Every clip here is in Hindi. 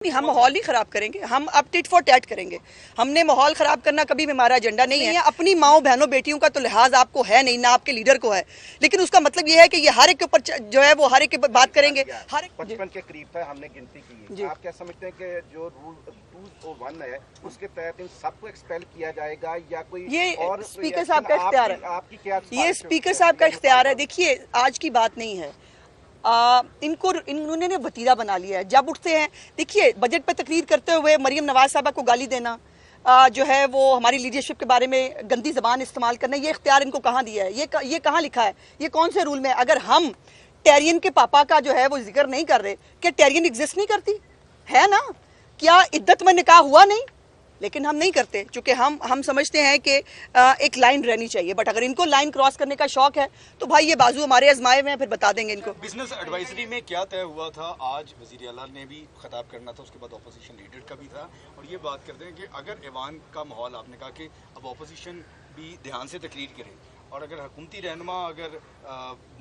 नहीं, हम माहौल नहीं खराब करेंगे, हम अब टिट फॉर टैट करेंगे। हमने माहौल खराब करना कभी भी हमारा एजेंडा नहीं है। अपनी माओ बहनों बेटियों का तो लिहाज आपको है नहीं, ना आपके लीडर को है, लेकिन उसका मतलब ये है कि ये हर एक के ऊपर जो है वो हर एक के ऊपर बात करेंगे। हर एक 55 के करीब था, हमने गिनती की है। आप क्या समझते हैं कि जो रूल 201 है उसके तहत इन सबको एक्सपेल किया जाएगा या कोई ये और स्पीकर साहब का इख्तियार है? आपकी क्या ये स्पीकर साहब का इख्तियार है। देखिए, आज की बात नहीं है, इन्होंने वतीरा बना लिया है। जब उठते हैं, देखिए बजट पर तकरीर करते हुए मरियम नवाज साहबा को गाली देना, जो है वो हमारी लीडरशिप के बारे में गंदी जबान इस्तेमाल करना, ये इख्तियार इनको कहाँ दिया है? ये कहाँ लिखा है? ये कौन से रूल में? अगर हम टेरियन के पापा का जो है वो जिक्र नहीं कर रहे, क्या टेरियन एग्जिस्ट नहीं करती है ना? क्या इद्दत में निकाह हुआ नहीं? लेकिन हम नहीं करते, क्योंकि हम समझते हैं कि एक लाइन रहनी चाहिए। बट अगर इनको लाइन क्रॉस करने का शौक है तो भाई ये बाजू हमारे आजमाए हुए हैं, फिर बता देंगे इनको। बिजनेस एडवाइजरी में क्या तय हुआ था? आज वजीर आला ने भी खिताब करना था, उसके बाद ऑपोजिशन लीडर का भी था, और ये बात करते हैं कि अगर ऐवान का माहौल, आपने कहा कि अब ऑपोजिशन भी ध्यान से तकरीर करे, और अगर हुकूमती रहनुमा अगर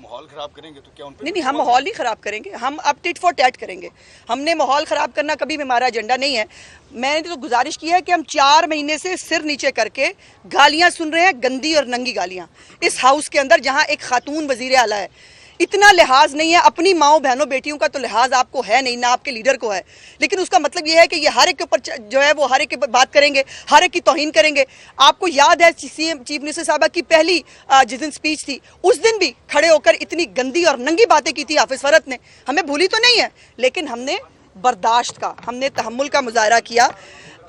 माहौल खराब करेंगे तो क्या उन पर? नहीं, हम माहौल नहीं खराब करेंगे, हम अब टिट फॉर टैट करेंगे। हमने माहौल खराब करना कभी भी हमारा एजेंडा नहीं है। मैंने तो गुजारिश की है कि हम 4 महीने से सिर नीचे करके गालियां सुन रहे हैं, गंदी और नंगी गालियां इस हाउस के अंदर, जहां एक खातून वजीर आला है। इतना लिहाज नहीं है, अपनी माओ बहनों बेटियों का तो लिहाज आपको है नहीं, ना आपके लीडर को है, लेकिन उसका मतलब ये है कि ये हर एक के ऊपर जो है वो हर एक के ऊपर बात करेंगे, हर एक की तौहीन करेंगे। आपको याद है सीएम चीफ मिनिस्टर साहबा की पहली जिस दिन स्पीच थी, उस दिन भी खड़े होकर इतनी गंदी और नंगी बातें की थी हाफिज फरहत ने। हमें भूली तो नहीं है, लेकिन हमने बर्दाश्त का, हमने तहम्मुल का मुजाहरा किया।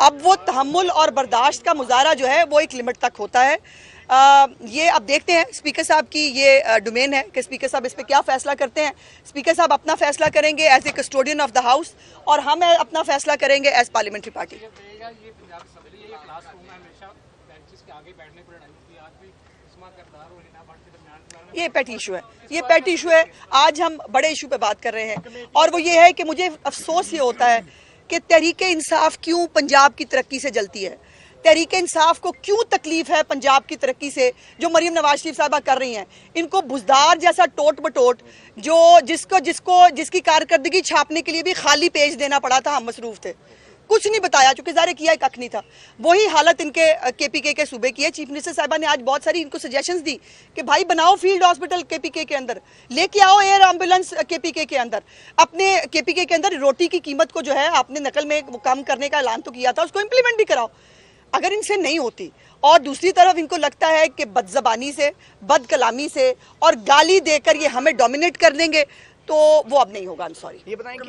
अब वो तहम्मुल और बर्दाश्त का मुजाहरा जो है वो एक लिमिट तक होता है। ये अब देखते हैं, स्पीकर साहब की ये डोमेन है कि स्पीकर साहब इस पे क्या फैसला करते हैं। स्पीकर साहब अपना फैसला करेंगे as a custodian of the house, और हम अपना फैसला करेंगे एज पार्लियामेंट्री पार्टी। ये पेटी इशू है, ये पेटी इशू है। आज हम बड़े इशू पे बात कर रहे हैं, और वो ये है कि मुझे अफसोस ये होता है कि तहरीक इंसाफ क्यों पंजाब की तरक्की से जलती है। तहरीक इंसाफ को क्यों तकलीफ है पंजाब की तरक्की से, जो मरियम नवाज शरीफ साहबा कर रही हैं। इनको बुजदार जैसा टोट बटोट, जिसकी कारकर्दगी छापने के लिए भी खाली पेज देना पड़ा था, हम मसरूफ थे, कुछ नहीं बताया, चूंकि ज़ाहिर किया कख नहीं था। वही हालत इनके केपीके के सूबे की है। चीफ मिनिस्टर साहिबा ने आज बहुत सारी इनको सजेशंस दी कि भाई बनाओ फील्ड हॉस्पिटल केपीके के अंदर, लेके आओ एयर एम्बुलेंस केपीके के अंदर। अपने केपीके के अंदर रोटी की कीमत को जो है आपने नकल में कम करने का ऐलान तो किया था, उसको इम्प्लीमेंट भी कराओ। अगर इनसे नहीं होती, और दूसरी तरफ इनको लगता है कि बदजबानी से, बद कलामी से और गाली देकर ये हमें डोमिनेट कर देंगे, तो वो अब नहीं होगा। सॉरी। ये बताएं कि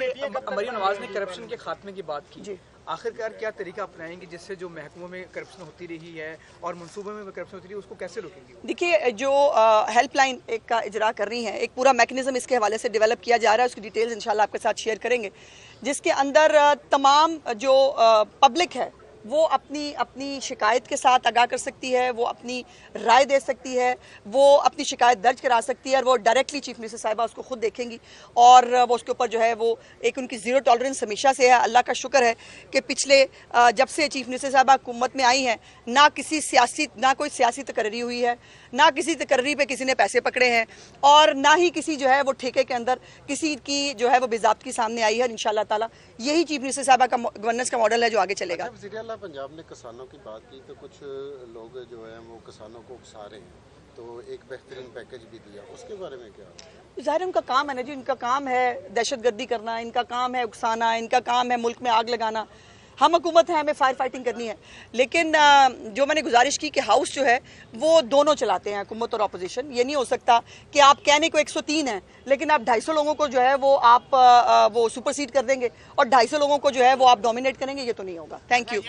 मरियम नवाज ने करप्शन के खात्मे की बात की, आखिरकार क्या तरीका अपनाएंगे जिससे जो महकमों में करप्शन होती रही है और मनसूबों में करप्शन होती रही है उसको कैसे रोकेंगे? देखिए, जो हेल्पलाइन एक का इजरा कर रही हैं, एक पूरा मैकेनिज्म इसके हवाले से डेवलप किया जा रहा है, उसकी डिटेल्स इंशाल्लाह आपके साथ शेयर करेंगे, जिसके अंदर तमाम जो पब्लिक है वो अपनी शिकायत के साथ आगाह कर सकती है, वो अपनी राय दे सकती है, वो अपनी शिकायत दर्ज करा सकती है, और वो डायरेक्टली चीफ मिनिस्टर साहिबा उसको खुद देखेंगी, और वो उसके ऊपर जो है वो एक उनकी ज़ीरो टॉलरेंस हमेशा से है। अल्लाह का शुक्र है कि पिछले जब से चीफ मिनिस्टर साहिबा हुकूमत में आई हैं, ना कोई सियासी तकर्री हुई है, ना किसी तकर्री पे किसी ने पैसे पकड़े हैं, और ना ही किसी जो है वो ठेके के अंदर किसी की जो है वो बेज़ाब्तगी सामने आई है। और इंशाल्लाह ताला यही चीफ मिनिस्टर साहिबा का गवर्नेंस का मॉडल है जो आगे चलेगा। पंजाब ने किसानों की बात की तो कुछ लोग जो है वो किसानों को उकसा रहे हैं, तो एक बेहतरीन पैकेज भी दिया, उसके बारे में क्या? ज़ाहिर उनका काम है ना जी, इनका काम है दहशतगर्दी करना, इनका काम है उकसाना, इनका काम है मुल्क में आग लगाना। हम हुकूमत है, हमें फायर फाइटिंग करनी है, लेकिन जो मैंने गुजारिश की कि हाउस जो है वो दोनों चलाते हैं, हुकूमत और अपोजिशन। ये नहीं हो सकता कि आप कहने को 103 हैं, लेकिन आप 250 लोगों को जो है वो आप वो सुपरसीड कर देंगे और 250 लोगों को जो है वो आप डोमिनेट करेंगे, ये तो नहीं होगा। Thank you.